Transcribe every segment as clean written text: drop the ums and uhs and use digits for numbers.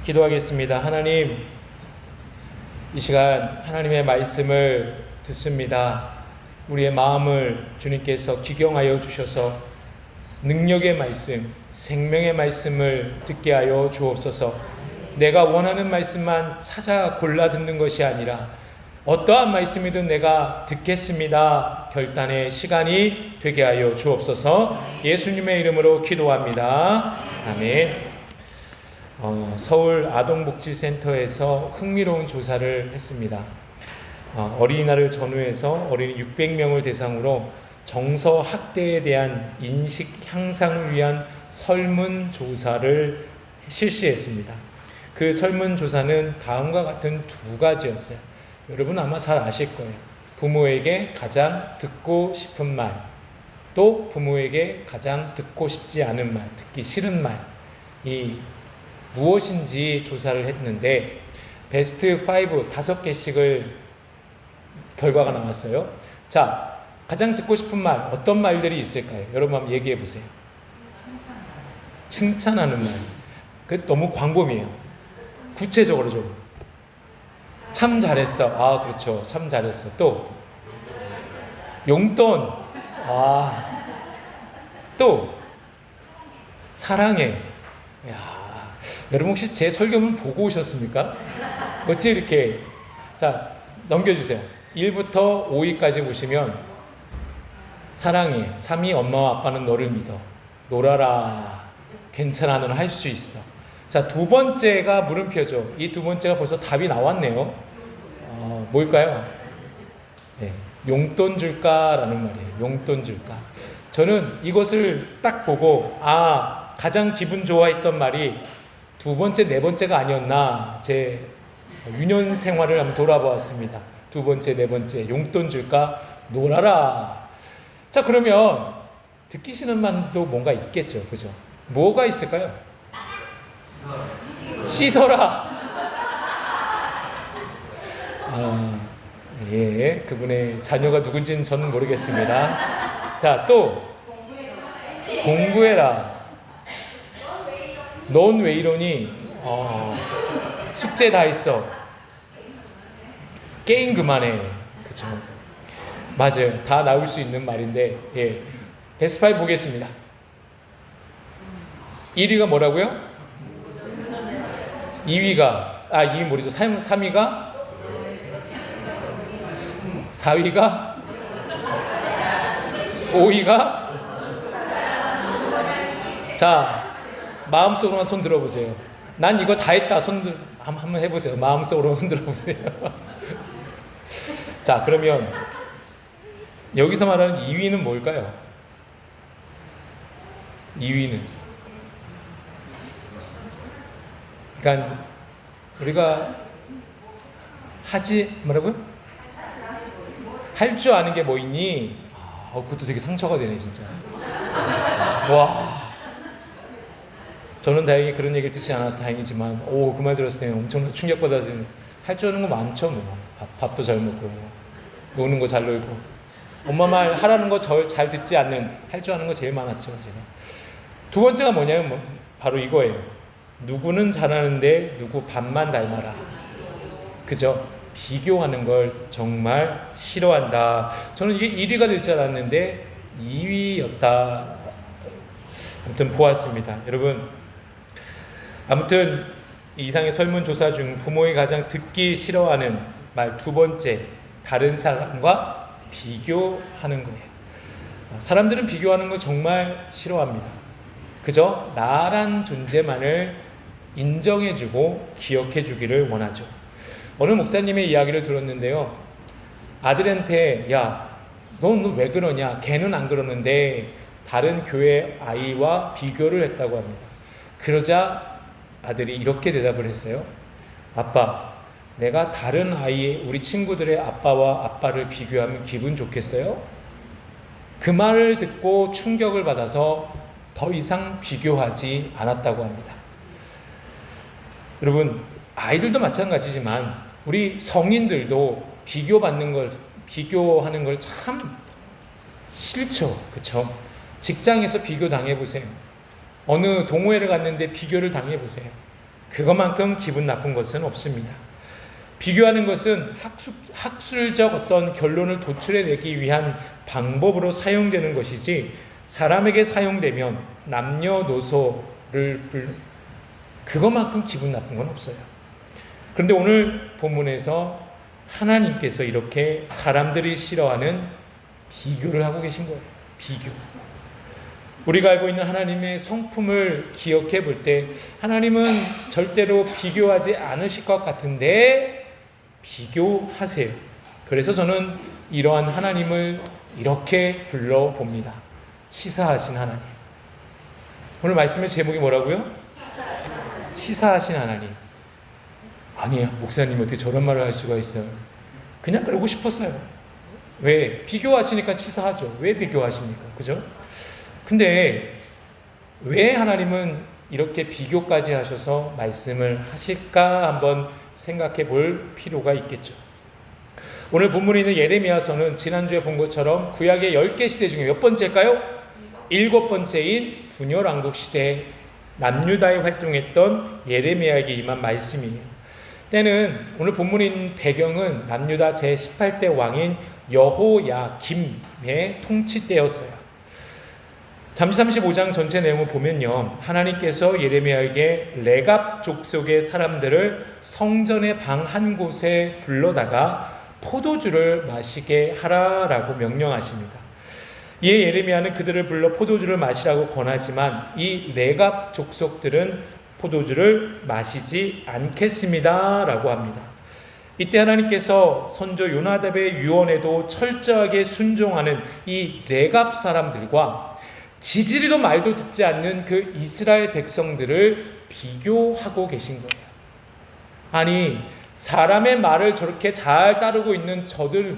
기도하겠습니다. 하나님, 이 시간 하나님의 말씀을 듣습니다. 우리의 마음을 주님께서 기경하여 주셔서 능력의 말씀, 생명의 말씀을 듣게 하여 주옵소서. 내가 원하는 말씀만 찾아 골라 듣는 것이 아니라 어떠한 말씀이든 내가 듣겠습니다 결단의 시간이 되게 하여 주옵소서. 예수님의 이름으로 기도합니다. 아멘. 서울 아동복지센터에서 흥미로운 조사를 했습니다. 어린이날을 전후해서 어린이 600명을 대상으로 정서 학대에 대한 인식 향상을 위한 설문조사를 실시했습니다. 그 설문조사는 다음과 같은 두 가지였어요. 여러분 아마 잘 아실 거예요. 부모에게 가장 듣고 싶은 말, 또 부모에게 가장 듣고 싶지 않은 말, 듣기 싫은 말, 이 무엇인지 조사를 했는데 베스트 5 5개씩을 결과가 나왔어요. 자, 가장 듣고 싶은 말 어떤 말들이 있을까요? 여러분 한번 얘기해 보세요. 칭찬하는 말. 그 너무 광범위해요. 구체적으로 좀. 참 잘했어. 아, 그렇죠. 참 잘했어. 또 용돈. 아, 또 사랑해. 야, 여러분 혹시 제 설교문 보고 오셨습니까? 어찌 이렇게. 자, 넘겨주세요. 1부터 5위까지 보시면 사랑해. 3위 엄마와 아빠는 너를 믿어. 놀아라. 괜찮아. 너는 할 수 있어. 자, 두 번째가 물음표죠. 이 두 번째가 벌써 답이 나왔네요. 뭘까요? 네, 용돈 줄까라는 말이에요. 용돈 줄까. 저는 이것을 딱 보고 가장 기분 좋아했던 말이 두 번째, 네 번째가 아니었나. 제 유년 생활을 한번 돌아보았습니다. 두 번째, 네 번째, 용돈 줄까? 놀아라. 자, 그러면 듣기 싫은 말도 뭔가 있겠죠. 그죠? 뭐가 있을까요? 씻어라. 예, 그분의 자녀가 누군지는 저는 모르겠습니다. 자, 또 공부해라. 넌 왜 이러니? 숙제 다 했어. 게임 그만해. 그쵸? 맞아요. 다 나올 수 있는 말인데, 예. 베스트 5 보겠습니다. 1위가 뭐라고요? 2위가, 2위 모르죠. 3위가? 4위가? 5위가? 자, 마음속으로만 손 들어보세요. 난 이거 다 했다. 한번 해보세요. 마음속으로 손 들어보세요. 자, 그러면 여기서 말하는 2위는 뭘까요? 2위는 그러니까 우리가 뭐라고요? 할 줄 아는 게 뭐 있니? 그것도 되게 상처가 되네 진짜. 와, 저는 다행히 그런 얘기를 듣지 않아서 다행이지만 그 말 들었을 때는 엄청난 충격받아서 할 줄 아는 거 많죠. 뭐 밥도 잘 먹고 노는 거 잘 놀고 엄마 말 하라는 거 잘 듣지 않는, 할 줄 아는 거 제일 많았죠 제가. 두 번째가 뭐냐면 바로 이거예요. 누구는 잘하는데 누구 반만 닮아라. 그죠? 비교하는 걸 정말 싫어한다. 저는 이게 1위가 될 줄 알았는데 2위였다. 아무튼 보았습니다. 여러분, 아무튼 이상의 설문조사 중 부모의 가장 듣기 싫어하는 말 두 번째, 다른 사람과 비교하는 거예요. 사람들은 비교하는 걸 정말 싫어합니다. 그저 나란 존재만을 인정해주고 기억해주기를 원하죠. 어느 목사님의 이야기를 들었는데요. 아들한테 넌 왜 그러냐? 걔는 안 그러는데 다른 교회 아이와 비교를 했다고 합니다. 그러자 아들이 이렇게 대답을 했어요. 아빠, 내가 다른 우리 친구들의 아빠와 아빠를 비교하면 기분 좋겠어요? 그 말을 듣고 충격을 받아서 더 이상 비교하지 않았다고 합니다. 여러분, 아이들도 마찬가지지만 우리 성인들도 비교하는 걸 참 싫죠. 그렇죠? 직장에서 비교 당해보세요. 어느 동호회를 갔는데 비교를 당해보세요. 그것만큼 기분 나쁜 것은 없습니다. 비교하는 것은 학술적 어떤 결론을 도출해내기 위한 방법으로 사용되는 것이지, 사람에게 사용되면 남녀노소를 그것만큼 기분 나쁜 건 없어요. 그런데 오늘 본문에서 하나님께서 이렇게 사람들이 싫어하는 비교를 하고 계신 거예요. 비교. 우리가 알고 있는 하나님의 성품을 기억해 볼 때 하나님은 절대로 비교하지 않으실 것 같은데 비교하세요. 그래서 저는 이러한 하나님을 이렇게 불러봅니다. 치사하신 하나님. 오늘 말씀의 제목이 뭐라고요? 치사하신 하나님. 아니에요. 목사님 어떻게 저런 말을 할 수가 있어요? 그냥 그러고 싶었어요. 왜? 비교하시니까 치사하죠. 왜 비교하십니까? 그죠? 근데 왜 하나님은 이렇게 비교까지 하셔서 말씀을 하실까 한번 생각해 볼 필요가 있겠죠. 오늘 본문에 있는 예레미야서는 지난주에 본 것처럼 구약의 10개 시대 중에 몇 번째일까요? 7번째인 분열왕국 시대에 남유다에 활동했던 예레미야에게 임한 말씀이에요. 때는 오늘 본문에 있는 배경은 남유다 제18대 왕인 여호야김의 통치 때였어요. 잠시 35장 전체 내용을 보면요, 하나님께서 예레미야에게 레갑 족속의 사람들을 성전의 방 한 곳에 불러다가 포도주를 마시게 하라라고 명령하십니다. 이에 예레미야는 그들을 불러 포도주를 마시라고 권하지만 이 레갑 족속들은 포도주를 마시지 않겠습니다 라고 합니다. 이때 하나님께서 선조 요나답의 유언에도 철저하게 순종하는 이 레갑 사람들과 지지리도 말도 듣지 않는 그 이스라엘 백성들을 비교하고 계신 거예요. 아니, 사람의 말을 저렇게 잘 따르고 있는 저들,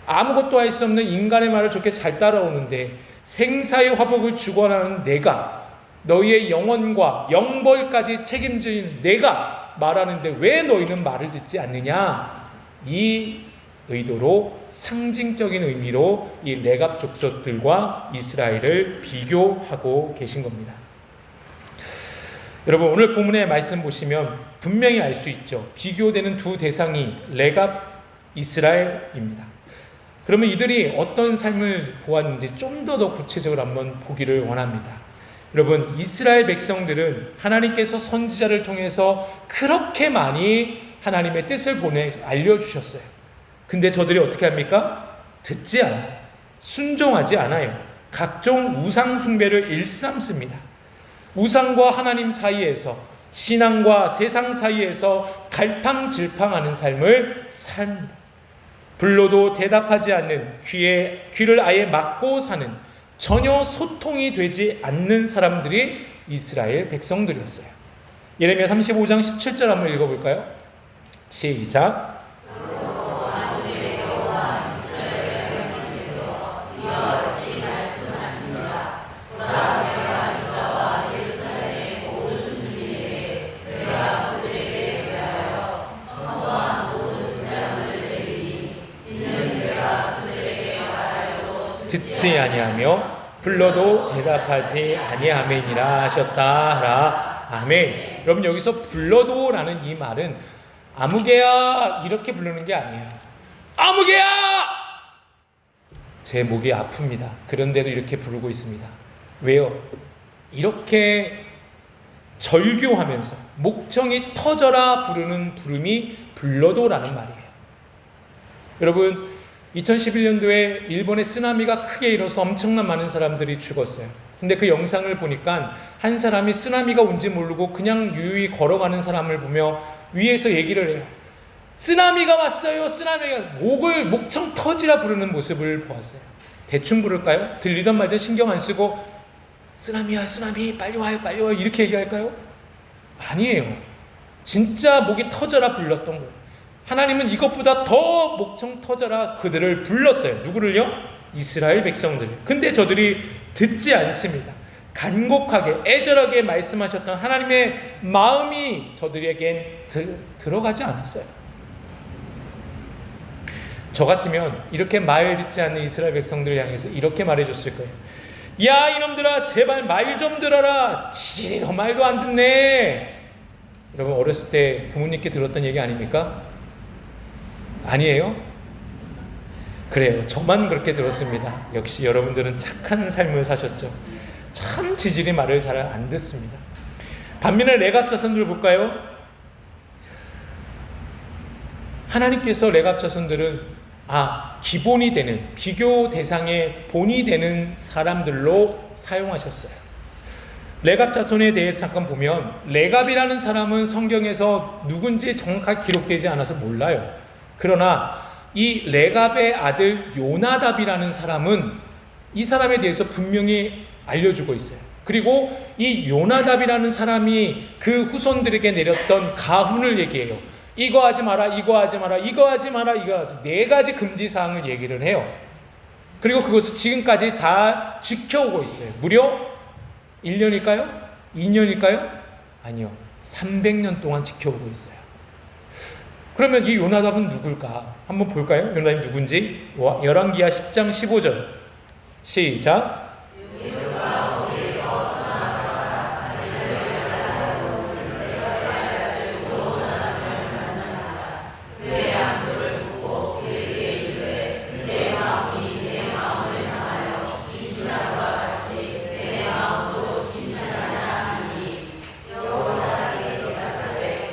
아무것도 할 수 없는 인간의 말을 저렇게 잘 따라오는데 생사의 화복을 주관하는 내가, 너희의 영혼과 영벌까지 책임질 내가 말하는데 왜 너희는 말을 듣지 않느냐? 이 의도로, 상징적인 의미로 이 레갑 족속들과 이스라엘을 비교하고 계신 겁니다. 여러분, 오늘 본문의 말씀 보시면 분명히 알 수 있죠. 비교되는 두 대상이 레갑, 이스라엘입니다. 그러면 이들이 어떤 삶을 보았는지 좀 더 구체적으로 한번 보기를 원합니다. 여러분, 이스라엘 백성들은 하나님께서 선지자를 통해서 그렇게 많이 하나님의 뜻을 알려주셨어요. 근데 저들이 어떻게 합니까? 듣지 않아요. 순종하지 않아요. 각종 우상 숭배를 일삼습니다. 우상과 하나님 사이에서, 신앙과 세상 사이에서 갈팡질팡하는 삶을 삽니다. 불러도 대답하지 않는, 귀를 아예 막고 사는, 전혀 소통이 되지 않는 사람들이 이스라엘 백성들이었어요. 예레미야 35장 17절 한번 읽어볼까요? 시작. 듣지 아니하며 불러도 대답하지 아니하매니라 하셨다 하라. 아멘. 여러분, 여기서 불러도라는 이 말은 아무개야 이렇게 부르는 게 아니에요. 아무개야! 제 목이 아픕니다. 그런데도 이렇게 부르고 있습니다. 왜요? 이렇게 절규하면서 목청이 터져라 부르는 부름이 불러도라는 말이에요. 여러분, 2011년도에 일본의 쓰나미가 크게 일어서 엄청난 많은 사람들이 죽었어요. 근데 그 영상을 보니까 한 사람이 쓰나미가 온지 모르고 그냥 유유히 걸어가는 사람을 보며 위에서 얘기를 해요. 쓰나미가 왔어요. 쓰나미가. 목청 터지라 부르는 모습을 보았어요. 대충 부를까요? 들리던 말든 신경 안 쓰고 쓰나미야, 쓰나미, 빨리 와요, 빨리 와요 이렇게 얘기할까요? 아니에요. 진짜 목이 터져라 불렀던 거예요. 하나님은 이것보다 더 목청 터져라 그들을 불렀어요. 누구를요? 이스라엘 백성들. 근데 저들이 듣지 않습니다. 간곡하게, 애절하게 말씀하셨던 하나님의 마음이 저들에겐 들어가지 않았어요. 저 같으면 이렇게 말 듣지 않는 이스라엘 백성들을 향해서 이렇게 말해줬을 거예요. 야, 이놈들아, 제발 말 좀 들어라. 지리도 말도 안 듣네. 여러분 어렸을 때 부모님께 들었던 얘기 아닙니까? 아니에요? 그래요. 저만 그렇게 들었습니다. 역시 여러분들은 착한 삶을 사셨죠. 참 지질이 말을 잘 안 듣습니다. 반면에 레갑 자손들 볼까요? 하나님께서 레갑 자손들은 기본이 되는, 비교 대상의 본이 되는 사람들로 사용하셨어요. 레갑 자손에 대해서 잠깐 보면 레갑이라는 사람은 성경에서 누군지 정확하게 기록되지 않아서 몰라요. 그러나 이 레갑의 아들 요나답이라는 사람은 이 사람에 대해서 분명히 알려주고 있어요. 그리고 이 요나답이라는 사람이 그 후손들에게 내렸던 가훈을 얘기해요. 이거 하지 마라, 이거 하지 마라, 이거 하지 마라, 이거 하지 마라. 4가지 금지사항을 얘기를 해요. 그리고 그것을 지금까지 잘 지켜오고 있어요. 무려 1년일까요? 2년일까요? 아니요. 300년 동안 지켜오고 있어요. 그러면 이 요나답은 누굴까? 한번 볼까요? 요나답이 누군지? 열왕기하 10장 15절 시작.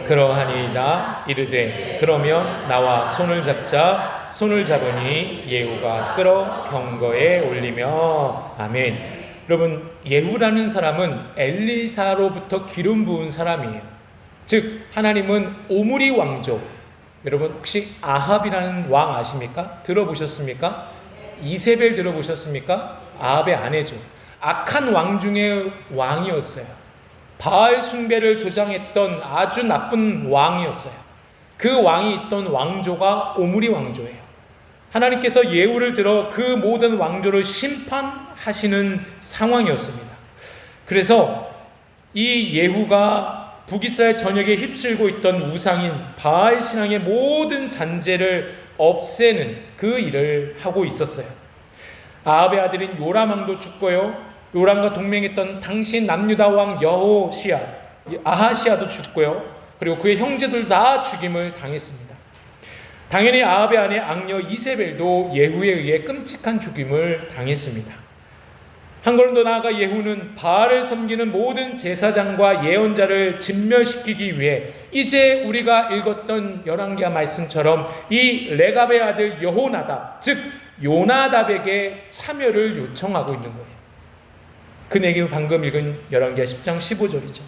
그러하니이다 이르되 그러면 나와 손을 잡자. 손을 잡으니 예후가 끌어 병거에 올리며. 아멘. 여러분 예후라는 사람은 엘리사로부터 기름 부은 사람이에요. 즉 하나님은 오므리 왕족, 여러분 혹시 아합이라는 왕 아십니까? 들어보셨습니까? 이세벨 들어보셨습니까? 아합의 아내죠. 악한 왕 중에 왕이었어요. 바알 숭배를 조장했던 아주 나쁜 왕이었어요. 그 왕이 있던 왕조가 오므리 왕조예요. 하나님께서 예후를 들어 그 모든 왕조를 심판하시는 상황이었습니다. 그래서 이 예후가 북이스라엘 전역에 휩쓸고 있던 우상인 바알 신앙의 모든 잔재를 없애는 그 일을 하고 있었어요. 아합의 아들인 요람 왕도 죽고요. 요람과 동맹했던 당시 남유다 왕 여호시아, 아하시아도 죽고요. 그리고 그의 형제들 다 죽임을 당했습니다. 당연히 아합의 아내 악녀 이세벨도 예후에 의해 끔찍한 죽임을 당했습니다. 한 걸음 더 나아가 예후는 바알을 섬기는 모든 제사장과 예언자를 진멸시키기 위해 이제 우리가 읽었던 열왕기하 말씀처럼 이 레갑의 아들 여호나답, 즉 요나답에게 참여를 요청하고 있는 거예요. 그 내용은 방금 읽은 열왕기하 10장 15절이죠.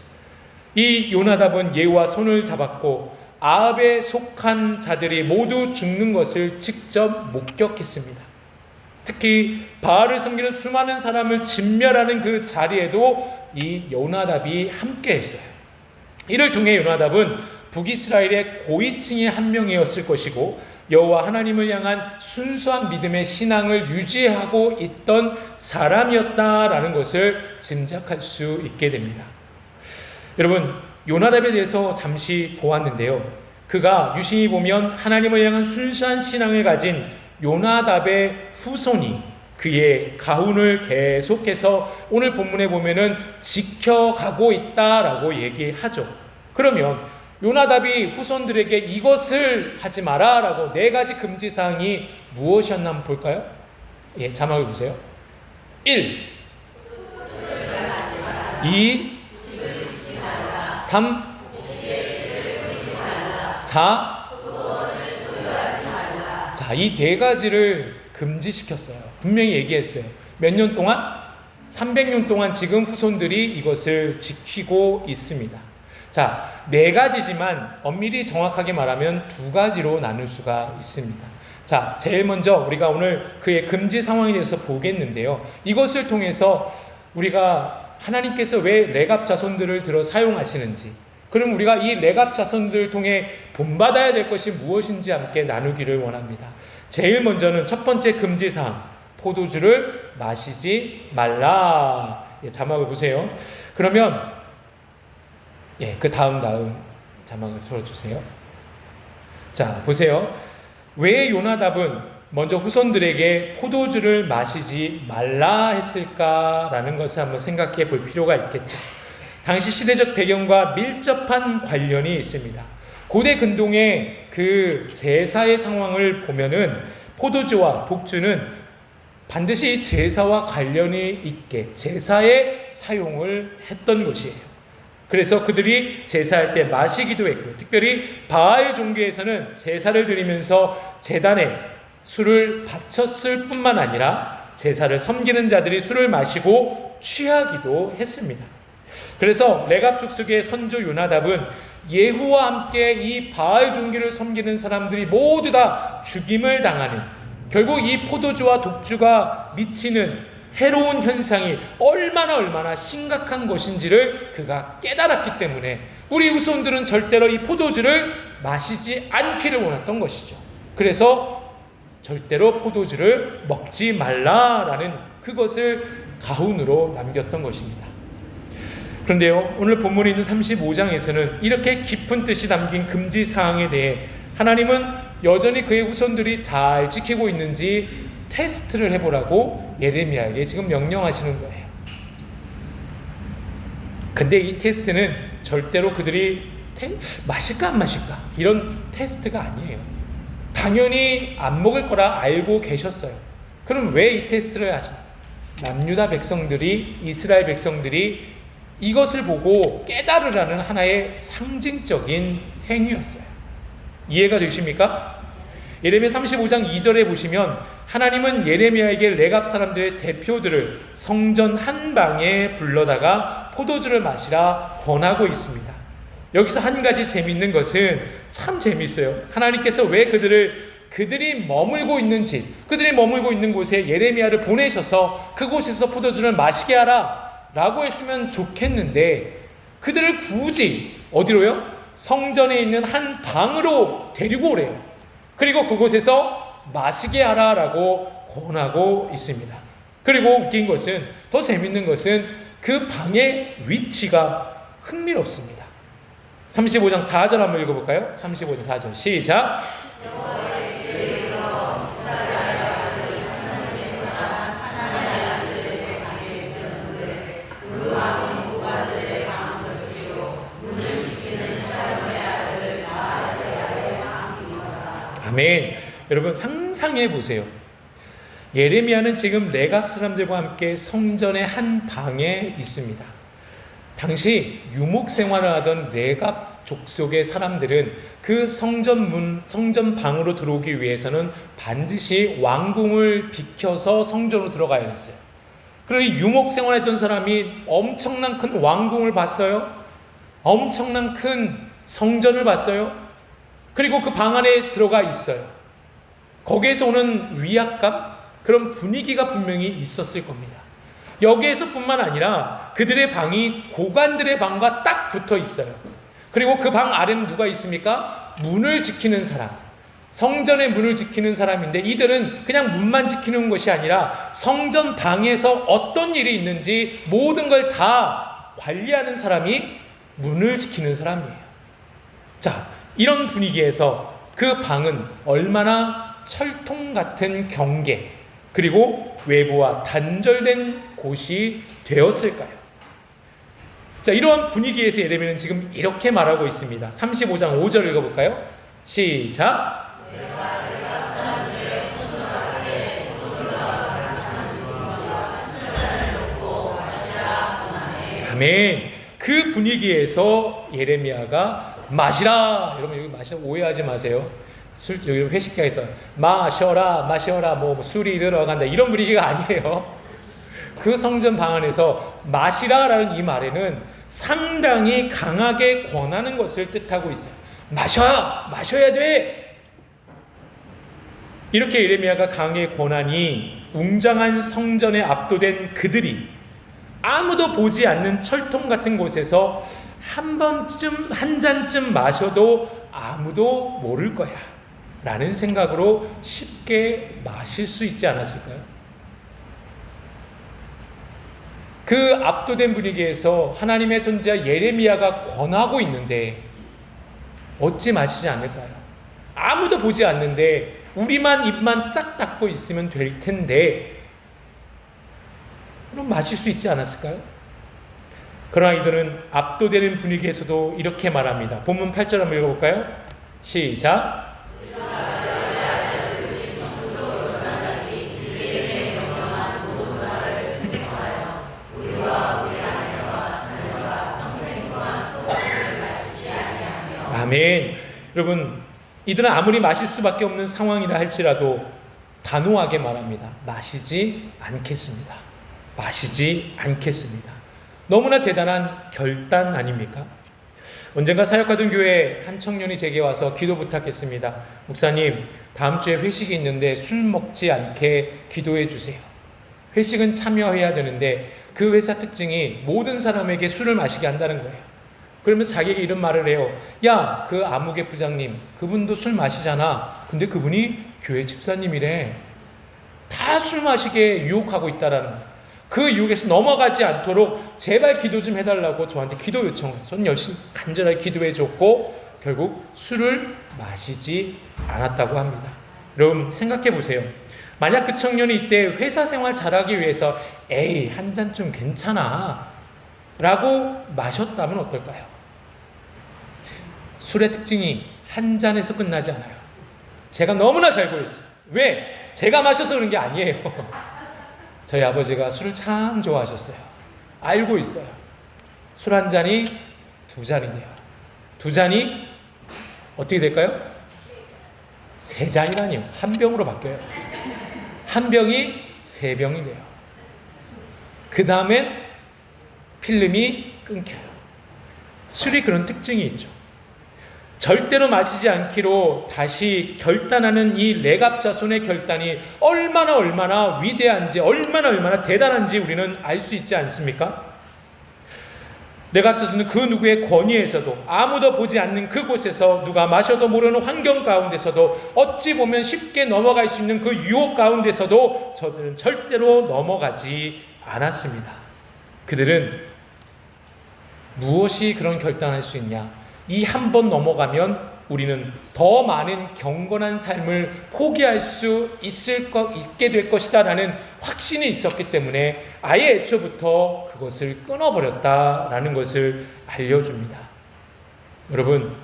이 요나답은 예후와 손을 잡았고 아합에 속한 자들이 모두 죽는 것을 직접 목격했습니다. 특히 바알을 섬기는 수많은 사람을 진멸하는 그 자리에도 이 요나답이 함께했어요. 이를 통해 요나답은 북이스라엘의 고위층의 한 명이었을 것이고 여호와 하나님을 향한 순수한 믿음의 신앙을 유지하고 있던 사람이었다라는 것을 짐작할 수 있게 됩니다. 여러분 요나답에 대해서 잠시 보았는데요. 그가 유심히 보면 하나님을 향한 순수한 신앙을 가진 요나답의 후손이 그의 가훈을 계속해서 오늘 본문에 보면은 지켜가고 있다라고 얘기하죠. 그러면 요나답이 후손들에게 이것을 하지 마라 라고 4가지 금지사항이 무엇이었나 한번 볼까요? 예, 자막을 보세요. 1, 2, 3, 4. 자, 이 4가지를 금지시켰어요. 분명히 얘기했어요. 몇 년 동안? 300년 동안 지금 후손들이 이것을 지키고 있습니다. 자, 4가지지만 엄밀히 정확하게 말하면 2가지로 나눌 수가 있습니다. 자, 제일 먼저 우리가 오늘 그의 금지 상황에 대해서 보겠는데요. 이것을 통해서 우리가 하나님께서 왜 레갑 자손들을 들어 사용하시는지, 그럼 우리가 이 레갑 자손들을 통해 본받아야 될 것이 무엇인지 함께 나누기를 원합니다. 제일 먼저는 첫 번째 금지사항, 포도주를 마시지 말라. 예, 자막을 보세요. 그러면 그 다음 자막을 틀어주세요. 자, 보세요. 왜 요나답은 먼저 후손들에게 포도주를 마시지 말라 했을까라는 것을 한번 생각해 볼 필요가 있겠죠. 당시 시대적 배경과 밀접한 관련이 있습니다. 고대 근동의 그 제사의 상황을 보면은 포도주와 독주는 반드시 제사와 관련이 있게 제사에 사용을 했던 것이에요. 그래서 그들이 제사할 때 마시기도 했고, 특별히 바알 종교에서는 제사를 드리면서 제단에 술을 바쳤을 뿐만 아니라 제사를 섬기는 자들이 술을 마시고 취하기도 했습니다. 그래서 레갑 족속의 선조 요나답은 예후와 함께 이 바알 종교를 섬기는 사람들이 모두 다 죽임을 당하는, 결국 이 포도주와 독주가 미치는 해로운 현상이 얼마나 심각한 것인지를 그가 깨달았기 때문에 우리 후손들은 절대로 이 포도주를 마시지 않기를 원했던 것이죠. 그래서 절대로 포도주를 먹지 말라라는 그것을 가훈으로 남겼던 것입니다. 그런데요, 오늘 본문에 있는 35장에서는 이렇게 깊은 뜻이 담긴 금지 사항에 대해 하나님은 여전히 그의 후손들이 잘 지키고 있는지 테스트를 해보라고 예레미야에게 지금 명령하시는 거예요. 근데 이 테스트는 절대로 그들이 마실까 안 마실까 이런 테스트가 아니에요. 당연히 안 먹을 거라 알고 계셨어요. 그럼 왜 이 테스트를 하죠? 남유다 백성들이, 이스라엘 백성들이 이것을 보고 깨달으라는 하나의 상징적인 행위였어요. 이해가 되십니까? 예레미야 35장 2절에 보시면 하나님은 예레미야에게 레갑 사람들의 대표들을 성전 한 방에 불러다가 포도주를 마시라 권하고 있습니다. 여기서 한 가지 재미있는 것은 참 재미있어요. 하나님께서 왜 그들이 머물고 있는 집, 그들이 머물고 있는 곳에 예레미야를 보내셔서 그곳에서 포도주를 마시게 하라 라고 했으면 좋겠는데, 그들을 굳이 어디로요? 성전에 있는 한 방으로 데리고 오래요. 그리고 그곳에서 마시게 하라라고 권하고 있습니다. 그리고 웃긴 것은, 더 재밌는 것은 그 방의 위치가 흥미롭습니다. 35장 4절 한번 읽어볼까요? 35장 4절 시작. 아멘. 여러분 상상해 보세요. 예레미야는 지금 레갑 사람들과 함께 성전의 한 방에 있습니다. 당시 유목 생활을 하던 레갑 족속의 사람들은 그 성전 방으로 들어오기 위해서는 반드시 왕궁을 비켜서 성전으로 들어가야 했어요. 그러니 유목 생활했던 사람이 엄청난 큰 왕궁을 봤어요. 엄청난 큰 성전을 봤어요. 그리고 그 방 안에 들어가 있어요. 거기에서 오는 위압감, 그런 분위기가 분명히 있었을 겁니다. 여기에서뿐만 아니라 그들의 방이 고관들의 방과 딱 붙어 있어요. 그리고 그 방 아래는 누가 있습니까? 문을 지키는 사람, 성전의 문을 지키는 사람인데, 이들은 그냥 문만 지키는 것이 아니라 성전 방에서 어떤 일이 있는지 모든 걸 다 관리하는 사람이 문을 지키는 사람이에요. 자, 이런 분위기에서 그 방은 얼마나 철통 같은 경계, 그리고 외부와 단절된 곳이 되었을까요? 자, 이러한 분위기에서 예레미야는 지금 이렇게 말하고 있습니다. 35장 5절 읽어볼까요? 시작. 아멘. 그 분위기에서 예레미야가 마시라. 여러분 여기 마시라 오해하지 마세요. 여기 회식장에서 마셔라 뭐 술이 들어간다 이런 분위기가 아니에요. 그 성전 방 안에서 마시라라는 이 말에는 상당히 강하게 권하는 것을 뜻하고 있어요. 마셔야 돼. 이렇게 예레미야가 강하게 권하니 웅장한 성전에 압도된 그들이 아무도 보지 않는 철통 같은 곳에서 한 잔쯤 마셔도 아무도 모를 거야 라는 생각으로 쉽게 마실 수 있지 않았을까요? 그 압도된 분위기에서 하나님의 선지자 예레미야가 권하고 있는데 어찌 마시지 않을까요? 아무도 보지 않는데 우리만 입만 싹 닫고 있으면 될 텐데 그럼 마실 수 있지 않았을까요? 그러나 이들은 압도되는 분위기에서도 이렇게 말합니다. 본문 8절 한번 읽어볼까요? 시작. 아멘. 여러분, 이들은 아무리 마실 수밖에 없는 상황이라 할지라도 단호하게 말합니다. 마시지 않겠습니다. 마시지 않겠습니다. 너무나 대단한 결단 아닙니까? 언젠가 사역하던 교회에 한 청년이 제게 와서 기도 부탁했습니다. 목사님, 다음 주에 회식이 있는데 술 먹지 않게 기도해 주세요. 회식은 참여해야 되는데 그 회사 특징이 모든 사람에게 술을 마시게 한다는 거예요. 그러면서 자기에게 이런 말을 해요. 야, 그 아무개 부장님, 그분도 술 마시잖아. 근데 그분이 교회 집사님이래. 다 술 마시게 유혹하고 있다라는 거예요. 그 유혹에서 넘어가지 않도록 제발 기도 좀 해달라고 저한테 기도 요청을. 저는 열심히 간절하게 기도해 줬고 결국 술을 마시지 않았다고 합니다. 여러분 생각해 보세요. 만약 그 청년이 이때 회사 생활 잘하기 위해서 에이, 한 잔 좀 괜찮아 라고 마셨다면 어떨까요? 술의 특징이 한 잔에서 끝나지 않아요. 제가 너무나 잘 보였어요. 왜? 제가 마셔서 그런 게 아니에요. 저희 아버지가 술을 참 좋아하셨어요. 알고 있어요. 술 한 잔이 두 잔이 돼요. 두 잔이 어떻게 될까요? 세 잔이라니요. 한 병으로 바뀌어요. 한 병이 세 병이 돼요. 그 다음엔 필름이 끊겨요. 술이 그런 특징이 있죠. 절대로 마시지 않기로 다시 결단하는 이 레갑자손의 결단이 얼마나 위대한지, 얼마나 대단한지 우리는 알 수 있지 않습니까? 레갑자손은 그 누구의 권위에서도, 아무도 보지 않는 그곳에서, 누가 마셔도 모르는 환경 가운데서도, 어찌 보면 쉽게 넘어갈 수 있는 그 유혹 가운데서도 저들은 절대로 넘어가지 않았습니다. 그들은 무엇이 그런 결단할 수 있냐? 이 한 번 넘어가면 우리는 더 많은 경건한 삶을 포기할 수 있게 될 것이다 라는 확신이 있었기 때문에 아예 애초부터 그것을 끊어버렸다라는 것을 알려줍니다. 여러분,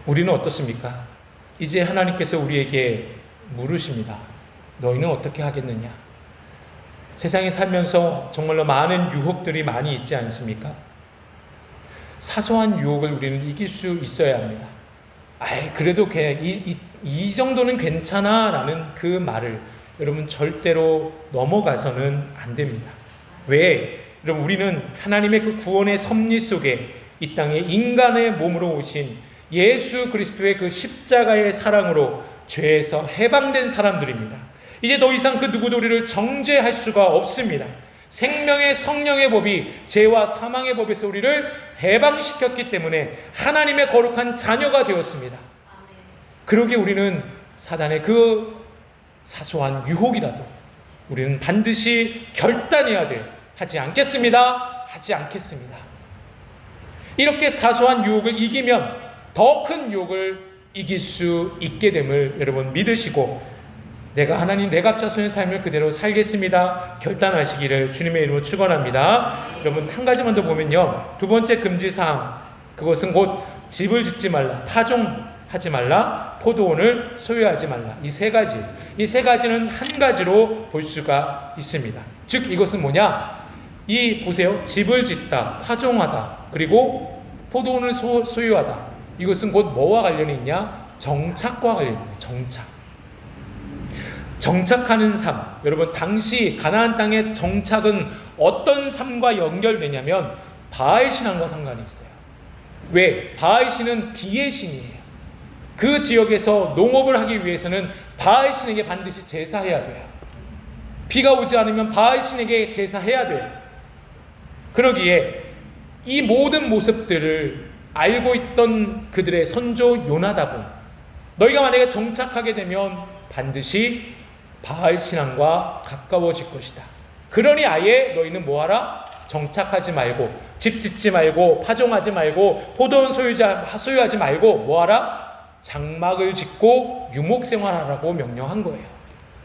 우리는 어떻습니까? 이제 하나님께서 우리에게 물으십니다. 너희는 어떻게 하겠느냐? 세상에 살면서 정말로 많은 유혹들이 많이 있지 않습니까? 사소한 유혹을 우리는 이길 수 있어야 합니다. 그래도 이 정도는 괜찮아 라는 그 말을 여러분 절대로 넘어가서는 안 됩니다. 왜? 여러분 우리는 하나님의 그 구원의 섭리 속에 이 땅에 인간의 몸으로 오신 예수 그리스도의 그 십자가의 사랑으로 죄에서 해방된 사람들입니다. 이제 더 이상 그 누구도 우리를 정죄할 수가 없습니다. 생명의 성령의 법이 죄와 사망의 법에서 우리를 해방시켰기 때문에 하나님의 거룩한 자녀가 되었습니다. 그러기에 우리는 사단의 그 사소한 유혹이라도 우리는 반드시 결단해야 돼요. 하지 않겠습니다. 하지 않겠습니다. 이렇게 사소한 유혹을 이기면 더 큰 유혹을 이길 수 있게 됨을 여러분 믿으시고, 내가 하나님 레갑자손의 삶을 그대로 살겠습니다 결단하시기를 주님의 이름으로 축원합니다. 여러분 한 가지만 더 보면요, 두 번째 금지사항, 그것은 곧 집을 짓지 말라, 파종하지 말라, 포도원을 소유하지 말라. 이 세 가지는 한 가지로 볼 수가 있습니다. 즉 이것은 뭐냐, 보세요, 집을 짓다, 파종하다, 그리고 포도원을 소유하다, 이것은 곧 뭐와 관련이 있냐? 정착과 관련이 있습니다. 정착하는 삶. 여러분 당시 가나안 땅의 정착은 어떤 삶과 연결되냐면 바알 신앙과 상관이 있어요. 왜? 바알 신은 비의 신이에요. 그 지역에서 농업을 하기 위해서는 바알 신에게 반드시 제사해야 돼요. 비가 오지 않으면 바알 신에게 제사해야 돼요. 그러기에 이 모든 모습들을 알고 있던 그들의 선조 요나답은, 너희가 만약에 정착하게 되면 반드시 바알 신앙과 가까워질 것이다. 그러니 아예 너희는 뭐하라? 정착하지 말고, 집 짓지 말고, 파종하지 말고, 포도원 소유하지 말고 뭐하라? 장막을 짓고 유목생활하라고 명령한 거예요.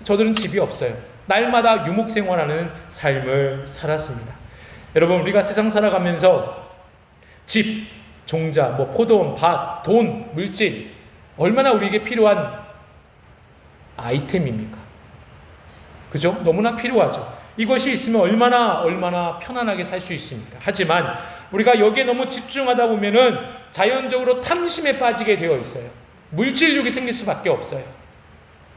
저들은 집이 없어요. 날마다 유목생활하는 삶을 살았습니다. 여러분, 우리가 세상 살아가면서 집, 종자, 포도원, 밭, 돈, 물질, 얼마나 우리에게 필요한 아이템입니까? 그죠? 너무나 필요하죠. 이것이 있으면 얼마나 편안하게 살 수 있습니까? 하지만 우리가 여기에 너무 집중하다 보면은 자연적으로 탐심에 빠지게 되어 있어요. 물질욕이 생길 수밖에 없어요.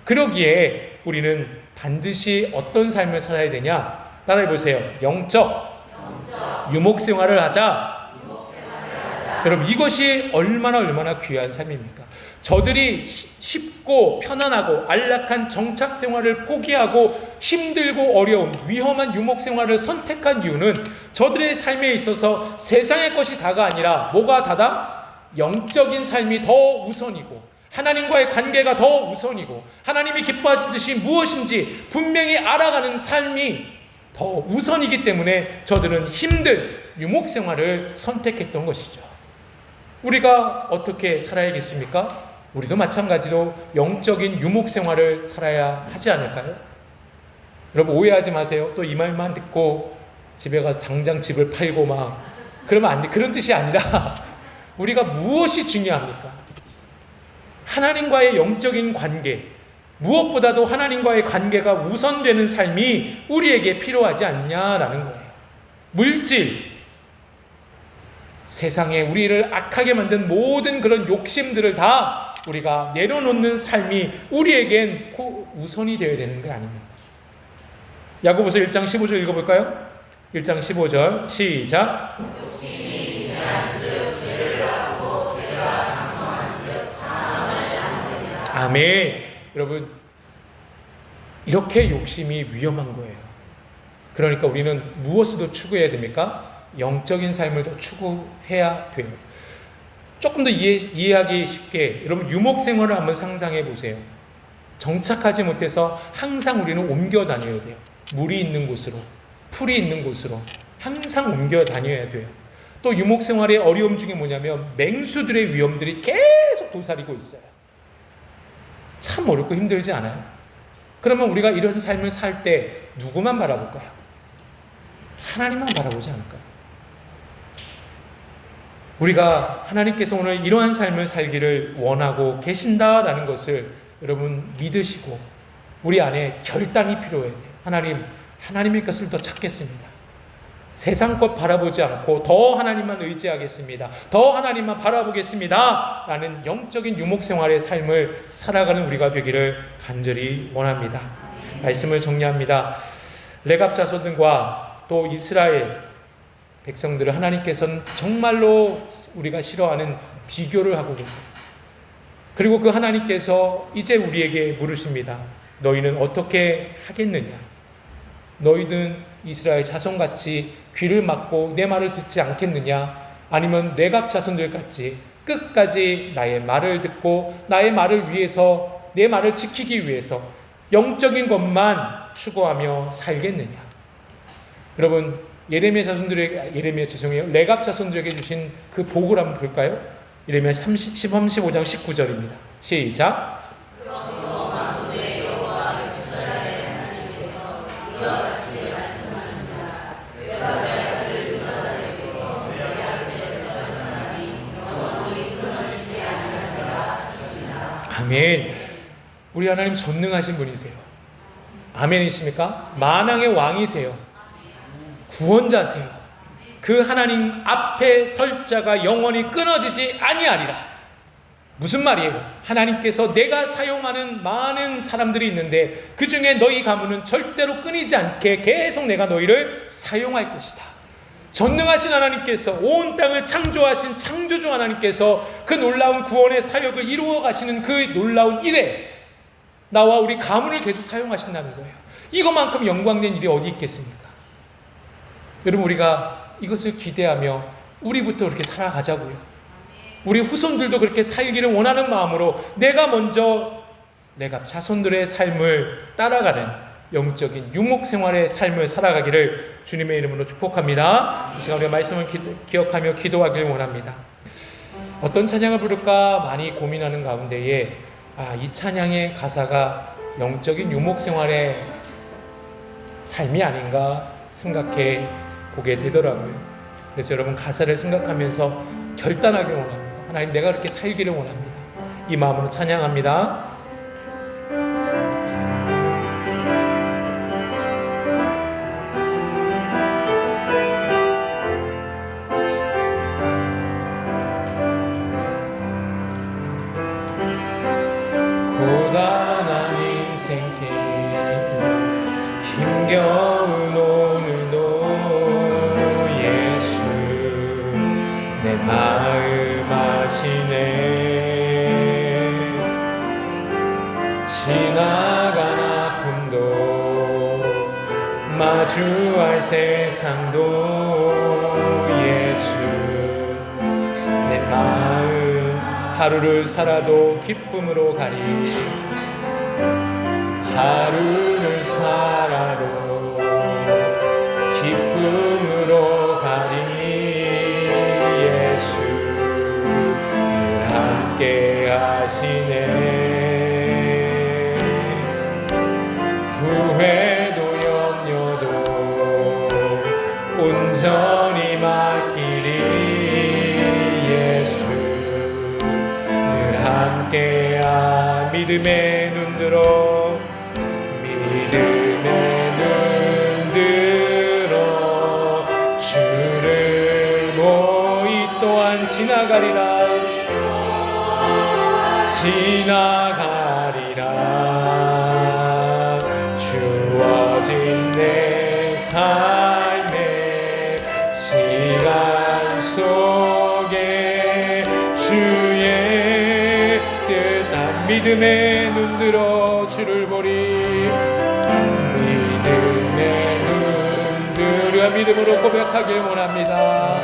그러기에 우리는 반드시 어떤 삶을 살아야 되냐? 따라해 보세요. 영적 유목생활을 하자. 여러분, 이것이 얼마나 귀한 삶입니까? 저들이 쉽고 편안하고 안락한 정착생활을 포기하고 힘들고 어려운 위험한 유목생활을 선택한 이유는 저들의 삶에 있어서 세상의 것이 다가 아니라 뭐가 다다? 영적인 삶이 더 우선이고 하나님과의 관계가 더 우선이고 하나님이 기뻐하는 뜻이 무엇인지 분명히 알아가는 삶이 더 우선이기 때문에 저들은 힘든 유목생활을 선택했던 것이죠. 우리가 어떻게 살아야겠습니까? 우리도 마찬가지로 영적인 유목생활을 살아야 하지 않을까요? 여러분, 오해하지 마세요. 또 이 말만 듣고 집에 가서 당장 집을 팔고 그러면 안 돼. 그런 뜻이 아니라 우리가 무엇이 중요합니까? 하나님과의 영적인 관계, 무엇보다도 하나님과의 관계가 우선되는 삶이 우리에게 필요하지 않냐라는 거예요. 물질, 세상에 우리를 악하게 만든 모든 그런 욕심들을 다 우리가 내려놓는 삶이 우리에겐 우선이 되어야 되는 게 아닙니까? 야고보서 1장 15절 읽어볼까요? 1장 15절 시작. 욕심이 인한즉 죄를 하고 죄가 장성한즉 사망을 낳느니라. 아멘. 여러분, 이렇게 욕심이 위험한 거예요. 그러니까 우리는 무엇을 더 추구해야 됩니까? 영적인 삶을 더 추구해야 돼요. 조금 더 이해하기 쉽게 여러분, 유목생활을 한번 상상해 보세요. 정착하지 못해서 항상 우리는 옮겨 다녀야 돼요. 물이 있는 곳으로, 풀이 있는 곳으로 항상 옮겨 다녀야 돼요. 또 유목생활의 어려움 중에 뭐냐면 맹수들의 위험들이 계속 도사리고 있어요. 참 어렵고 힘들지 않아요? 그러면 우리가 이런 삶을 살 때 누구만 바라볼까요? 하나님만 바라보지 않을까요? 우리가 하나님께서 오늘 이러한 삶을 살기를 원하고 계신다라는 것을 여러분 믿으시고 우리 안에 결단이 필요해요. 하나님의 것을 더 찾겠습니다. 세상 것 바라보지 않고 더 하나님만 의지하겠습니다. 더 하나님만 바라보겠습니다. 라는 영적인 유목생활의 삶을 살아가는 우리가 되기를 간절히 원합니다. 말씀을 정리합니다. 레갑 자손들과 또 이스라엘 백성들을 하나님께서는 정말로 우리가 싫어하는 비교를 하고 계세요. 그리고 그 하나님께서 이제 우리에게 물으십니다. 너희는 어떻게 하겠느냐? 너희는 이스라엘 자손같이 귀를 막고 내 말을 듣지 않겠느냐? 아니면 레갑 자손들같이 끝까지 나의 말을 듣고 나의 말을 위해서, 내 말을 지키기 위해서 영적인 것만 추구하며 살겠느냐? 여러분, 레갑 자손들에게 주신 그 복을 한번 볼까요? 예레미야 35장 19절입니다. 시작. 아멘. 우리 하나님 전능하신 분이세요. 아멘이십니까? 만왕의 왕이세요. 구원자세요. 그 하나님 앞에 설 자가 영원히 끊어지지 아니하리라. 무슨 말이에요? 하나님께서 내가 사용하는 많은 사람들이 있는데 그 중에 너희 가문은 절대로 끊이지 않게 계속 내가 너희를 사용할 것이다. 전능하신 하나님께서, 온 땅을 창조하신 창조주 하나님께서 그 놀라운 구원의 사역을 이루어 가시는 그 놀라운 일에 나와 우리 가문을 계속 사용하신다는 거예요. 이것만큼 영광된 일이 어디 있겠습니까? 여러분, 우리가 이것을 기대하며 우리부터 그렇게 살아가자고요. 우리 후손들도 그렇게 살기를 원하는 마음으로 내가 먼저 내가 자손들의 삶을 따라가는 영적인 유목생활의 삶을 살아가기를 주님의 이름으로 축복합니다. 이 시간 우리가 말씀을 기억하며 기도하길 원합니다. 어떤 찬양을 부를까 많이 고민하는 가운데에 이 찬양의 가사가 영적인 유목생활의 삶이 아닌가 생각해 보게 되더라고요. 그래서 여러분 가사를 생각하면서 결단하기 원합니다. 하나님, 내가 그렇게 살기를 원합니다. 이 마음으로 찬양합니다. 고단한 인생길 힘겨운 오늘도 예수 내 마음 아시네. 지나간 아픔도 마주할 세상도 예수 내 마음 하루를 살아도 기쁨으로 가리. 하루를 살아도 기쁨으로 가리. 예수 늘 함께 하시네. 후회도 염려도 온전히 맡기리. 예수 함께야. 믿음의 눈들어 믿음의 눈들어 주를 보이 또한 지나가리라. 지나가리라. 주어진 내 삶의 시간 속에 주의 믿음의 눈들어 주를 보리. 믿음의 눈들어 믿음으로 고백하길 원합니다.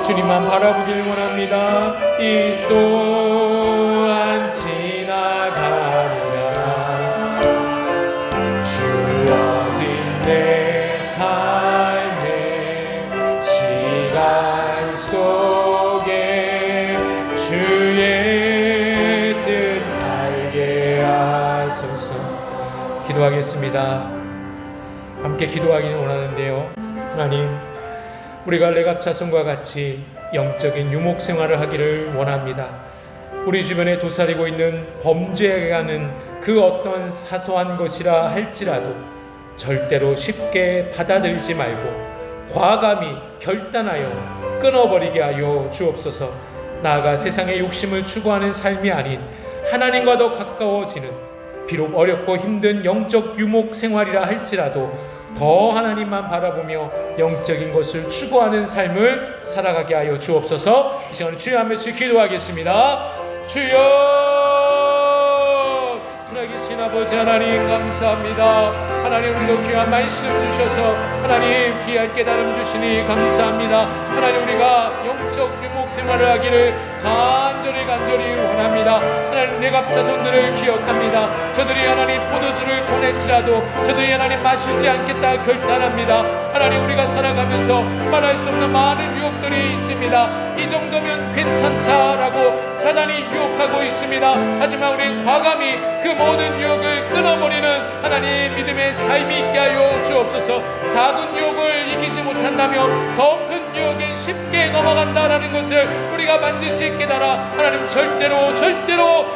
주님만 바라보길 원합니다. 이 또한 지나가리라. 주어진 내 삶의 시간 속에 주의 기도하겠습니다. 함께 기도하기를 원하는데요. 하나님, 우리가 레갑 자손과 같이 영적인 유목 생활을 하기를 원합니다. 우리 주변에 도사리고 있는 범죄하는 그 어떤 사소한 것이라 할지라도 절대로 쉽게 받아들이지 말고 과감히 결단하여 끊어버리게 하여 주옵소서. 나아가 세상의 욕심을 추구하는 삶이 아닌 하나님과 더 가까워지는, 비록 어렵고 힘든 영적 유목 생활이라 할지라도 더 하나님만 바라보며 영적인 것을 추구하는 삶을 살아가게 하여 주옵소서. 이 시간에 주여 한 번씩 기도하겠습니다. 주여, 살아계신 아버지 하나님 감사합니다. 하나님, 우리도 귀한 말씀 주셔서 하나님 귀한 깨달음 주시니 감사합니다. 하나님, 우리가 영적 유목 생활을 하기를 간절히 원합니다. 하나님, 레갑 자손들을 기억합니다. 저들이 하나님 포도주를 권했지라도 저들이 하나님 마시지 않겠다 결단합니다. 하나님, 우리가 살아가면서 말할 수 없는 많은 유혹들이 있습니다. 이 정도면 괜찮다라고 사단이 유혹하고 있습니다. 하지만 우리 과감히 그 모든 유혹을 끊어버리는 하나님 믿음의 삶이 있게 하여 주옵소서. 작은 유혹을 이기지 못한다면 더 큰 유혹엔 쉽게 넘어간다라는 것을 우리가 반드시 깨달아 하나님 절대로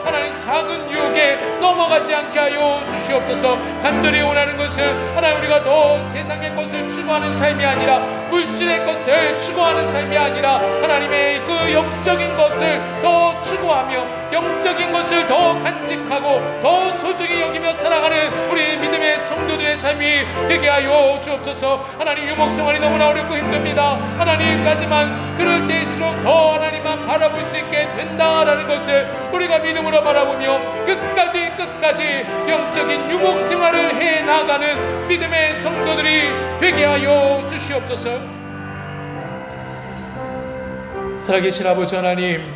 하나님 작은 유혹에 넘어가지 않게 하여 주시옵소서. 간절히 원하는 것은 하나님, 우리가 더 세상의 것을 추구하는 삶이 아니라 물질의 것을 추구하는 삶이 아니라 하나님의 그 영적인 것을 더 추구하며 영적인 것을 더 간직하고 더 소중히 여기며 살아가는 우리 믿음의 성도들의 삶이 되게 하여 주옵소서. 하나님, 유목생활이 너무나 어렵고 힘듭니다. 하나님, 하지만 그럴 때일수록 더 하나님만 바라볼 수 있게 된다라는 것을 우리가 믿음으로 바라보며 끝까지 영적인 유목생활을 해나가는 믿음의 성도들이 되게 하여 주시옵소서. 살아계신 아버지 하나님,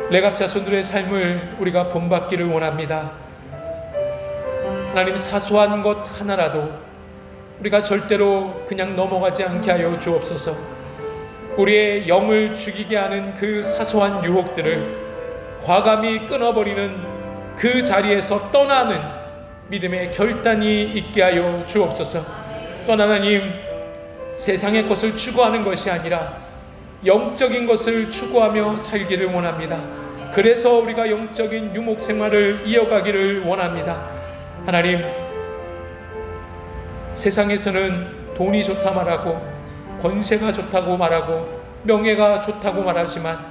레갑 자손들의 삶을 우리가 본받기를 원합니다. 하나님, 사소한 것 하나라도 우리가 절대로 그냥 넘어가지 않게 하여 주옵소서. 우리의 영을 죽이게 하는 그 사소한 유혹들을 과감히 끊어버리는 그 자리에서 떠나는 믿음의 결단이 있게 하여 주옵소서. 또한 하나님, 세상의 것을 추구하는 것이 아니라 영적인 것을 추구하며 살기를 원합니다. 그래서 우리가 영적인 유목 생활을 이어가기를 원합니다. 하나님, 세상에서는 돈이 좋다 말하고 권세가 좋다고 말하고 명예가 좋다고 말하지만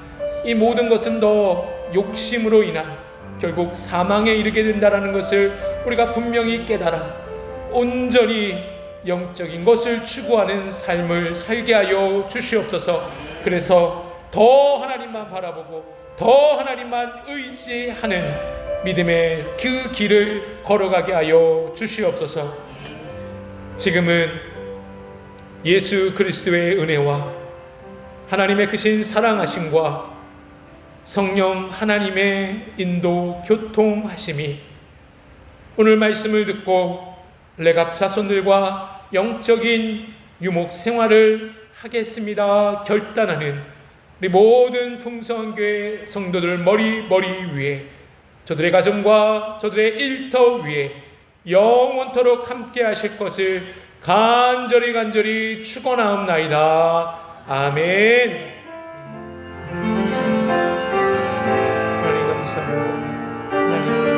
이 모든 것은 더 욕심으로 인한 결국 사망에 이르게 된다는 것을 우리가 분명히 깨달아 온전히 영적인 것을 추구하는 삶을 살게 하여 주시옵소서. 그래서 더 하나님만 바라보고 더 하나님만 의지하는 믿음의 그 길을 걸어가게 하여 주시옵소서. 지금은 예수 그리스도의 은혜와 하나님의 크신 사랑하심과 성령 하나님의 인도 교통하심이 오늘 말씀을 듣고 레갑 자손들과 영적인 유목 생활을 하겠습니다 결단하는 우리 모든 풍성교회 성도들 머리 위에, 저들의 가정과 저들의 일터 위에 영원토록 함께 하실 것을 간절히 축원하옵나이다. 아멘. 하나님 감사합니다. 하나님